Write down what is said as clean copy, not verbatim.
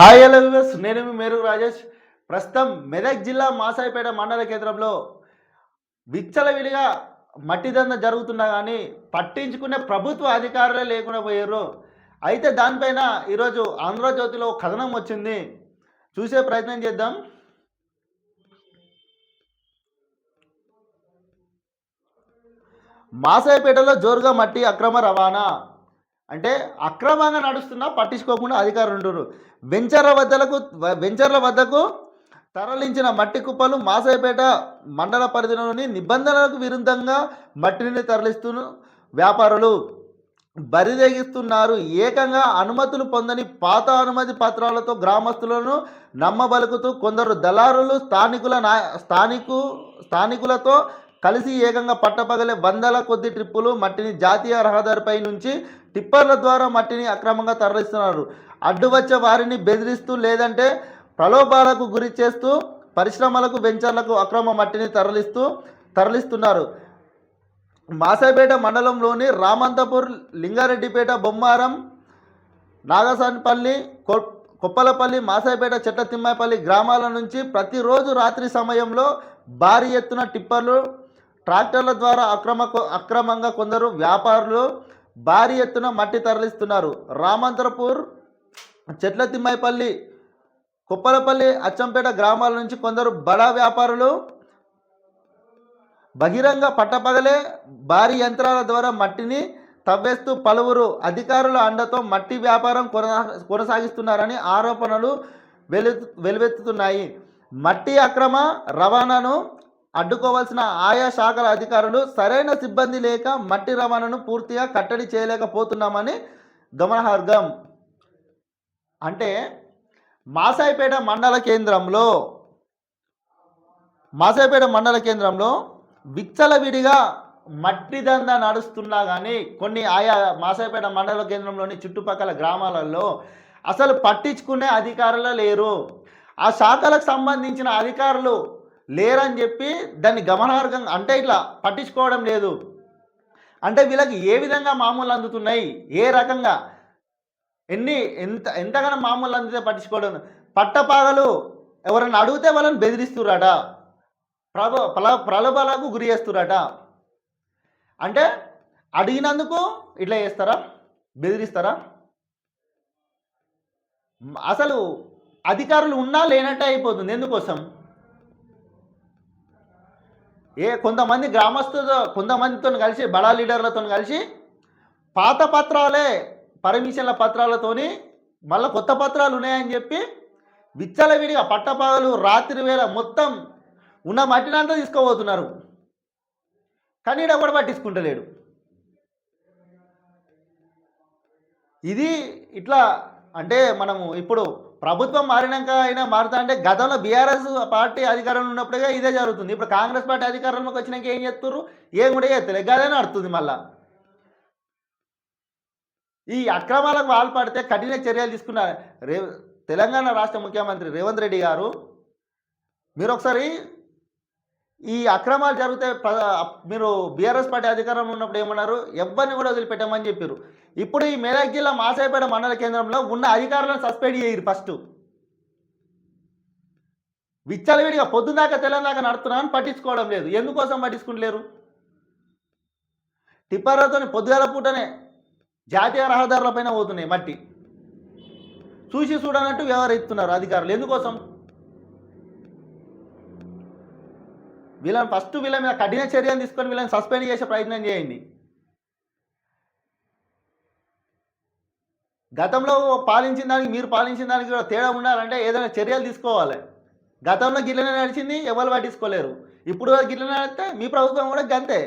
Hi hello viewers, నేను మీ మేరు రాజేష్. ప్రస్తుతం మెదక్ జిల్లా మాసాయిపేట మండల కేంద్రంలో విచ్చలవిడిగా మట్టి దంద జరుగుతున్నా కానీ పట్టించుకునే ప్రభుత్వ అధికారులే లేకుండా పోయారు. అయితే దానిపైన ఈరోజు ఆంధ్రజ్యోతిలో ఒక కథనం వచ్చింది, చూసే ప్రయత్నం చేద్దాం. మాసాయిపేటలో జోరుగా మట్టి అక్రమ రవాణా. అంటే అక్రమంగా నడుస్తున్నా పట్టించుకోకుండా అధికారులు ఉండరు. వెంచర్ల వద్దకు తరలించిన మట్టి కుప్పలు మాసాయిపేట మండల పరిధిలోని నిబంధనలకు విరుద్ధంగా మట్టిని తరలిస్తున్న వ్యాపారులు బరిదెగిస్తున్నారు. ఏకంగా అనుమతులు పొందని పాత అనుమతి పత్రాలతో గ్రామస్తులను నమ్మబలుకుతూ కొందరు దళారులు స్థానికులతో కలిసి ఏకంగా పట్టపగలే వందల కొద్ది ట్రిప్పులు మట్టిని జాతీయ రహదారిపై నుంచి టిప్పర్ల ద్వారా మట్టిని అక్రమంగా తరలిస్తున్నారు. అడ్డు వచ్చే వారిని బెదిరిస్తూ లేదంటే ప్రలోభాలకు గురి చేస్తూ పరిశ్రమలకు వెంచర్లకు అక్రమ మట్టిని తరలిస్తున్నారు. మాసాయిపేట మండలంలోని రామంతపూర్, లింగారెడ్డిపేట, బొమ్మారం, నాగసానిపల్లి, కొప్పలపల్లి, మాసాయిపేట, చెట్లతిమ్మాయిపల్లి గ్రామాల నుంచి ప్రతిరోజు రాత్రి సమయంలో భారీ ఎత్తున టిప్పర్లు, ట్రాక్టర్ల ద్వారా అక్రమంగా కొందరు వ్యాపారులు భారీ ఎత్తున మట్టి తరలిస్తున్నారు. రామంతపూర్, చెట్లతిమ్మాయిపల్లి, కొప్పలపల్లి, అచ్చంపేట గ్రామాల నుంచి కొందరు బడా వ్యాపారులు బహిరంగ పట్టపగలే భారీ యంత్రాల ద్వారా మట్టిని తవ్వేస్తూ పలువురు అధికారుల అండతో మట్టి వ్యాపారం కొనసాగిస్తున్నారని ఆరోపణలు వెలువెత్తుతున్నాయి. మట్టి అక్రమ రవాణాను అడ్డుకోవాల్సిన ఆయా శాఖల అధికారులు సరైన సిబ్బంది లేక మట్టి రవాణాను పూర్తిగా కట్టడి చేయలేకపోతున్నామని గమనార్హం. అంటే మాసాయిపేట మండల కేంద్రంలో విచ్చలవిడిగా మట్టి దందా నడుస్తున్నా కానీ కొన్ని ఆయా మాసాయిపేట మండల కేంద్రంలోని చుట్టుపక్కల గ్రామాలలో అసలు పట్టించుకునే అధికారులు లేరు. ఆ శాఖలకు సంబంధించిన అధికారులు లేరని చెప్పి దాన్ని గమనార్హంగా, అంటే ఇట్లా పట్టించుకోవడం లేదు అంటే వీళ్ళకి ఏ విధంగా మామూలు అందుతున్నాయి, ఏ రకంగా ఎంతగానో మామూలు అందితే పట్టించుకోవడం. పట్టపాగలు ఎవరైనా అడిగితే వాళ్ళని బెదిరిస్తురట, ప్రలోభాలకు గురి చేస్తురట. అంటే అడిగినందుకు ఇట్లా చేస్తారా, బెదిరిస్తారా? అసలు అధికారులు ఉన్నా లేనట్టే అయిపోతుంది. ఎందుకోసం? కొంతమంది కొంతమందితో కలిసి బడా లీడర్లతో కలిసి పాత పత్రాలే పర్మిషన్ల పత్రాలతోని మళ్ళీ కొత్త పత్రాలు ఉన్నాయని చెప్పి విచ్చలవిడిగా పట్టపగలు రాత్రి వేళ మొత్తం ఉన్న మట్టినంతా తీసుకోబోతున్నారు. కానీ ఈడ కూడా పట్టించుకుంటలేడు. ఇది ఇట్లా అంటే మనము ఇప్పుడు ప్రభుత్వం మారినాక అయినా మారుతా అంటే గతంలో బీఆర్ఎస్ పార్టీ అధికారంలో ఉన్నప్పుడుగా ఇదే జరుగుతుంది. ఇప్పుడు కాంగ్రెస్ పార్టీ అధికారంలోకి వచ్చినాక ఏం చేస్తున్నారు? ఏం కూడా చేస్తలే, గదే నడుస్తుంది. మళ్ళా ఈ అక్రమాలకు పాల్పడితే కఠిన చర్యలు తీసుకున్నారు తెలంగాణ రాష్ట్ర ముఖ్యమంత్రి రేవంత్ రెడ్డి గారు. మీరు ఒకసారి ఈ అక్రమాలు జరిగితే మీరు బీఆర్ఎస్ పార్టీ అధికారంలో ఉన్నప్పుడు ఏమన్నారు? ఎవరిని కూడా వదిలిపెట్టామని చెప్పారు. ఇప్పుడు ఈ మెదక్ జిల్లా మాసాయిపేట మండల కేంద్రంలో ఉన్న అధికారులను సస్పెండ్ చేయరు. ఫస్ట్ విచ్చలవిడిగా పొద్దుదాకా తెలంగాణ నడుతున్నామని పట్టించుకోవడం లేదు. ఎందుకోసం పట్టించుకుంటలేరు? టిప్పర్లతో పొద్దుగాల పూటనే జాతీయ రహదారులపైన పోతున్నాయి మట్టి. చూసి చూడనట్టు వ్యవహరిస్తున్నారు అధికారులు. ఎందుకోసం? వీళ్ళ మీద కఠిన చర్యలు తీసుకొని వీళ్ళని సస్పెండ్ చేసే ప్రయత్నం చేయండి. గతంలో పాలించిన దానికి మీరు పాలించిన దానికి కూడా తేడా ఉండాలంటే ఏదైనా చర్యలు తీసుకోవాలి. గతంలో గిట్లనే నడిచింది, ఎవరు పట్టించుకోలేరు. ఇప్పుడు గిట్లనే నడిస్తే మీ ప్రభుత్వం కూడా గంతే.